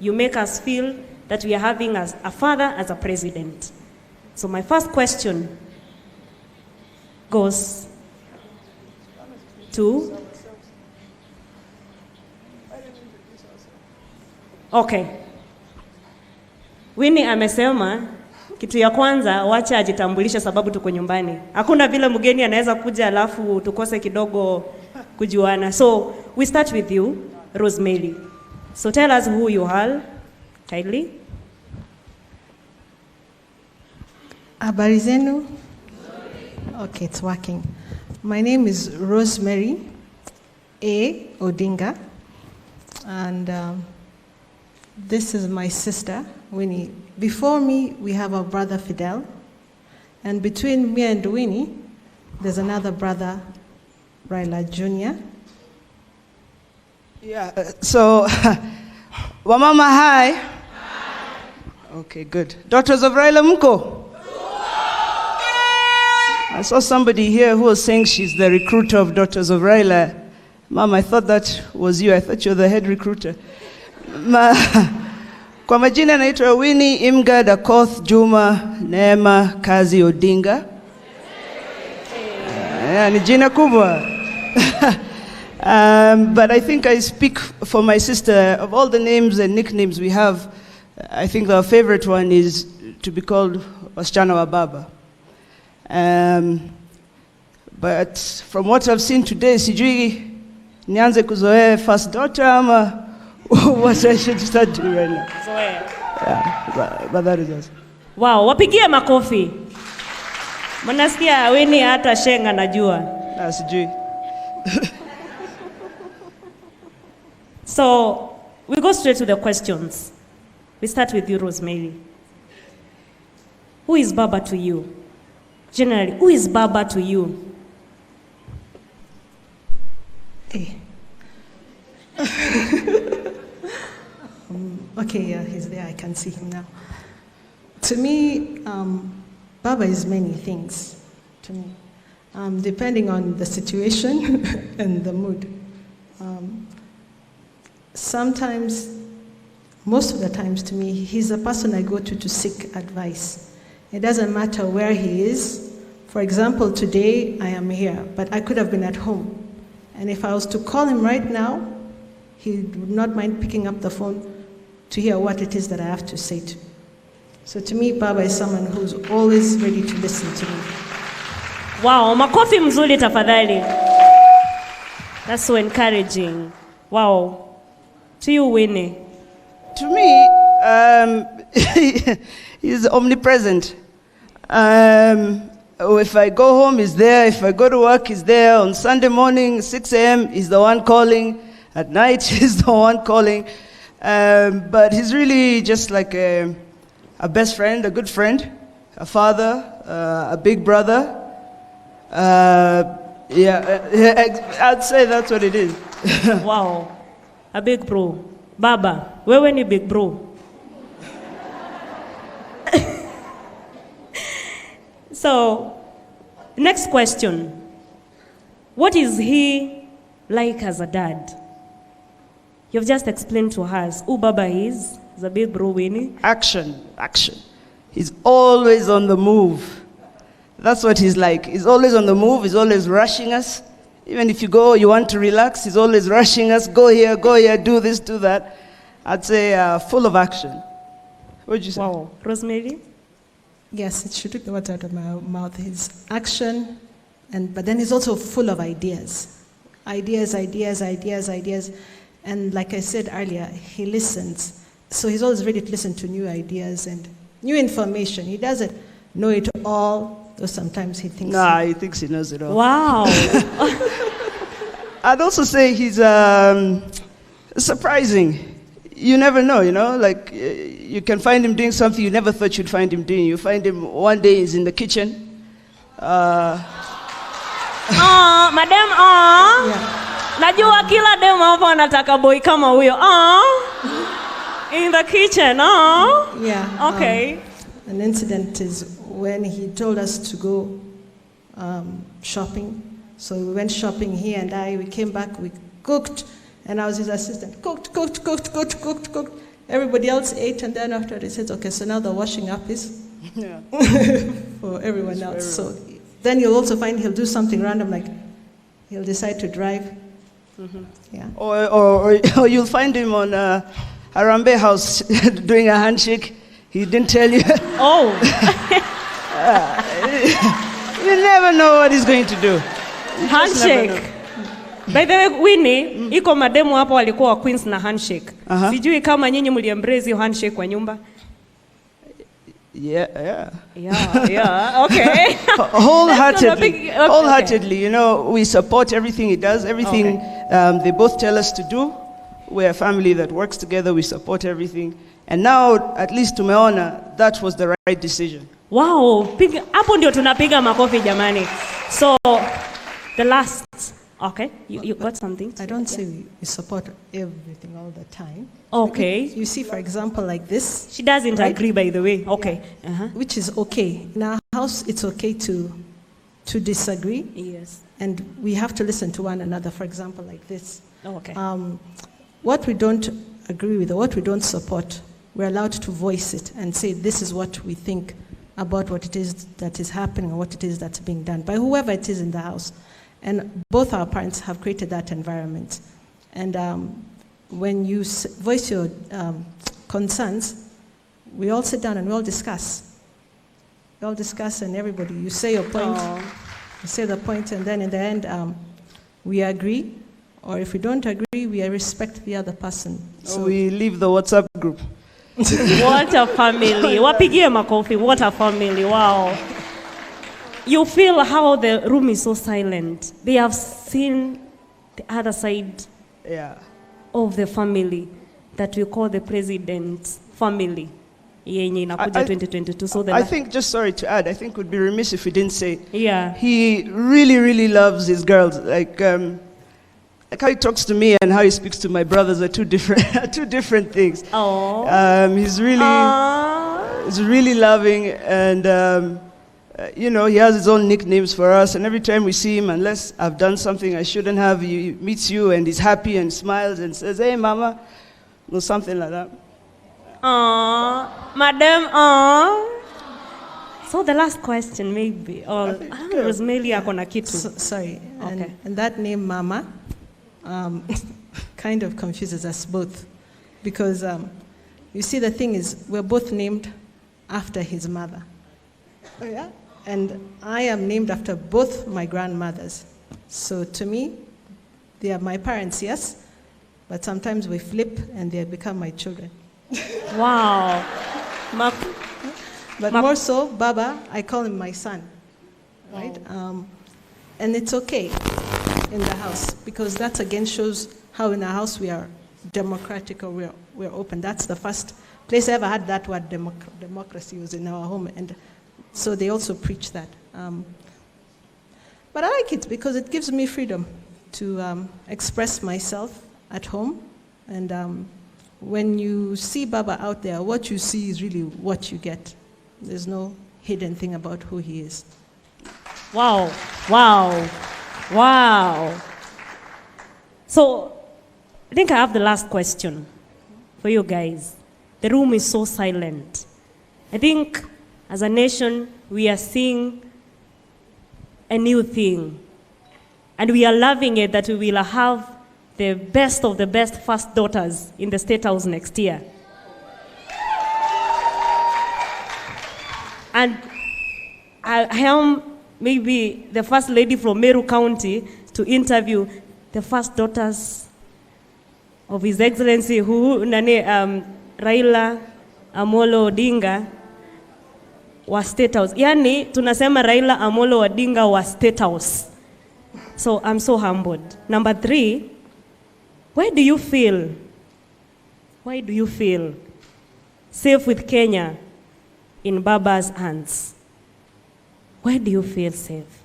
You make us feel that we are having a father as a president. So my first question goes to... Okay. Winnie amesema kitu ya kwanza wacha ajitambulishe sababu tuko nyumbani. Hakuna vile mgeni anaweza kuja alafu tukose kidogo kujuana. So we start with you, Rosemary. So tell us who you are, kindly. Habari zenu? Okay, it's working. My name is Rosemary A. Odinga, and this is my sister, Winnie. Before me, we have our brother Fidel, and between me and Winnie, there's another brother, Raila Jr. Yeah, so, Wamama, hi. Hi. Okay, good. Daughters of Raila Mko? I saw somebody here who was saying she's the recruiter of Daughters of Raila. Mom, I thought that was you. I thought you were the head recruiter. Kwa majina naitwa Winnie Imgad Akoth Juma Neema Kazi Odinga. Ni jina kubwa. But I think I speak for my sister. Of all the names and nicknames we have, I think our favorite one is to be called Wasichana wa Baba. But from what I've seen today, sijui nianze kuzoea first daughter ama what I should start doing right now. Yeah, but that is us. Wow, wapigie makofi. Mnasikia Winnie hata shenga najua. Na sijui. So, we go straight to the questions. We start with you, Rosemary. Who is Baba to you? Generally, who is Baba to you? Hey. Okay, yeah, he's there. I can see him now. To me, Baba is many things to me, depending on the situation and the mood. Sometimes, most of the times to me, he's a person I go to seek advice. It doesn't matter where he is. For example, today I am here, but I could have been at home. And if I was to call him right now, he would not mind picking up the phone to hear what it is that I have to say to. So to me, Baba is someone who's always ready to listen to me. Wow, makofi mzuri tafadhali. That's so encouraging. Wow. To you, Winnie. To me, he's omnipresent. If I go home, he's there. If I go to work, he's there. On Sunday morning, 6 a.m., he's the one calling. At night, he's the one calling. But he's really just like a best friend, a good friend, a father, a big brother. I'd say that's what it is. Wow, a big bro. Baba, wewe ni big bro. So, next question. What is he like as a dad? You've just explained to us who Baba is. He's a big bro, Winnie. Action. He's always on the move. That's what he's like. He's always on the move. He's always rushing us. Even if you want to relax, he's always rushing us. Go here, do this, do that. I'd say full of action. What would you say? Wow. Rosemary? Yes, it should take the words out of my mouth. His action, but then he's also full of ideas. Ideas. And like I said earlier, he listens. So he's always ready to listen to new ideas and new information. He doesn't know it all, though sometimes he thinks... he thinks he knows it all. Wow. I'd also say he's surprising. You never know, like you can find him doing something you never thought you'd find him doing. You find him one day he's in the kitchen. Madam, Yeah. Najua kila demo hapo anataka boy kama huyo. In the kitchen, Yeah. Okay. An incident is when he told us to go shopping. So we went shopping, he and I, we came back, we cooked, and I was his assistant. Cooked. Everybody else ate, and then after he says, okay, so now the washing up is Yeah. for everyone else. So then you'll also find he'll do something random, like he'll decide to drive. Yeah. Or you'll find him on Harambe House doing a handshake. He didn't tell you. Oh. You never know what he's going to do. You just never know. Handshake. By the way, Winnie, iko mademu hapo walikuwa wa Queens na handshake. Sijui kama nyinyi mliembrace hiyo handshake kwa nyumba. Yeah. Yeah, okay. Wholeheartedly, you know, we support everything he does, everything they both tell us to do. We're a family that works together, we support everything. And now, at least tumeona, that was the right decision. Wow, hapo ndio tunapiga makofi jamani. So, the last, okay, you got something? I don't say we support everything all the time. Okay. You see, for example, like this. She doesn't right? agree, by the way. Okay. Yeah. Which is okay. In our house, it's okay to disagree. Yes. And we have to listen to one another, for example, like this. Okay. What we don't agree with or what we don't support, we're allowed to voice it and say, this is what we think about what it is that is happening or what it is that's being done by whoever it is in the house. And both our parents have created that environment. And when you voice your concerns, we all sit down and we all discuss. We all discuss and everybody, you say your point, you say the point, and then in the end, we agree. Or if we don't agree, we respect the other person. So we leave the WhatsApp group. What a family. Wapigie makofi. What a family. Wow. You feel how the room is so silent. They have seen the other side of the family that we call the president's family. Yenye inakuja 2022. So I think, just sorry to add, I think we'd be remiss if we didn't say, he really, really loves his girls. Like how he talks to me and how he speaks to my brothers are two different things. Oh. He's really loving, and you know, he has his own nicknames for us. And every time we see him, unless I've done something I shouldn't have, he meets you and he's happy and smiles and says, "Hey, mama," or something like that. Madam, So the last question, maybe, or Rosemary akona kitu. Sorry. Okay. And that name, Mama, kind of confuses us both, because you see, the thing is, we're both named after his mother. Oh yeah. And I am named after both my grandmothers. So to me, they are my parents, yes, but sometimes we flip and they become my children. Wow. But more so, Baba, I call him my son, right? And it's okay in the house, because that again shows how in our house we are democratic, or we're open. That's the first place I ever had that word, democracy, was in our home. And so they also preach that. But I like it because it gives me freedom to express myself at home. And when you see Baba out there, what you see is really what you get. There's no hidden thing about who he is. Wow, wow, wow. So, I think I have the last question for you guys. The room is so silent. I think as a nation, we are seeing a new thing. And we are loving it that we will have the best of the best first daughters in the State House next year. And I am maybe the first lady from Meru County to interview the first daughters of His Excellency Raila Amolo Odinga wa State House. Yani tunasema Raila Amolo Odinga wa State House. So I'm so humbled. Number 3, why do you feel safe with Kenya in Baba's hands? Why do you feel safe?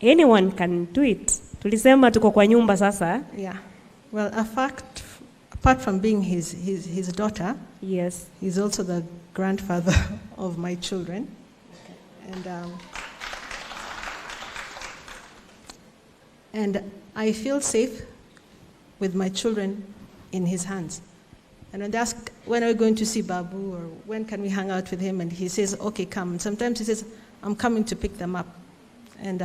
Anyone can do it. Tulisema tuko kwa nyumba sasa. Yeah. Well, apart from being his daughter, yes, he's also the grandfather of my children. And I feel safe with my children in his hands. And when they ask, when are we going to see Babu, or when can we hang out with him? And he says, okay, come. And sometimes he says, I'm coming to pick them up. And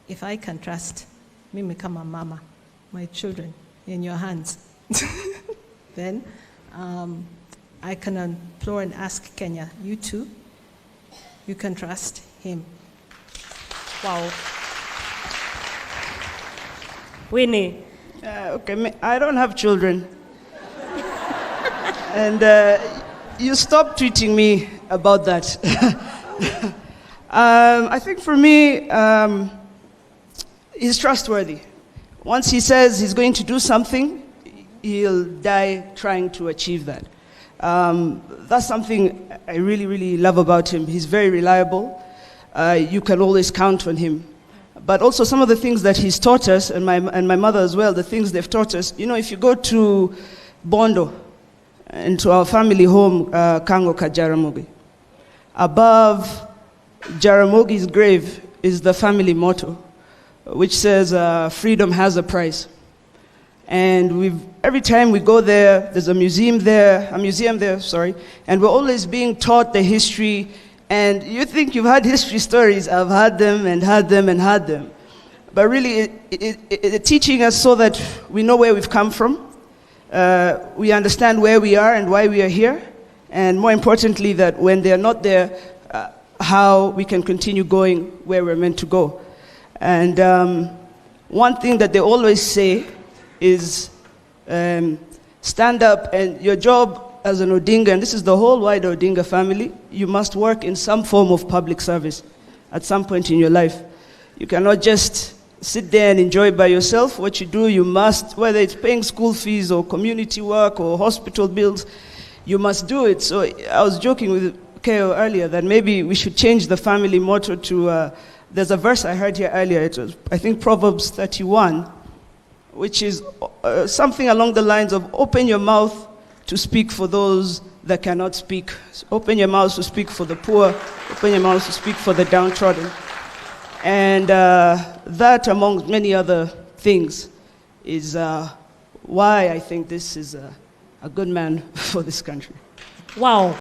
if I can trust, Mimi kama mama, my children in your hands, then I can implore and ask Kenya, you too, you can trust him. Wow. Winnie. Okay, I don't have children. And you stop treating me about that. I think for me, he's trustworthy. Once he says he's going to do something, he'll die trying to achieve that. That's something I really, really love about him. He's very reliable. You can always count on him. But also some of the things that he's taught us, and my mother as well, the things they've taught us. You know, if you go to Bondo, into our family home, Kango ka Jaramogi, above Jaramogi's grave is the family motto, which says, freedom has a price. And every time we go there, there's a museum there, and we're always being taught the history. And you think you've had history stories, I've had them and had them and had them. But really, it's teaching us so that we know where we've come from, we understand where we are and why we are here, and more importantly, that when they're not there, how we can continue going where we're meant to go. And one thing that they always say is, stand up, and your job as an Odinga, and this is the whole wide Odinga family, you must work in some form of public service at some point in your life. You cannot just sit there and enjoy by yourself. What you do, you must, whether it's paying school fees or community work or hospital bills, you must do it. So I was joking with Keo earlier that maybe we should change the family motto to, there's a verse I heard here earlier, it was, I think, Proverbs 31, which is something along the lines of, open your mouth to speak for those that cannot speak. So open your mouth to speak for the poor, open your mouth to speak for the downtrodden. And that, among many other things, is why I think this is a good man for this country. Wow.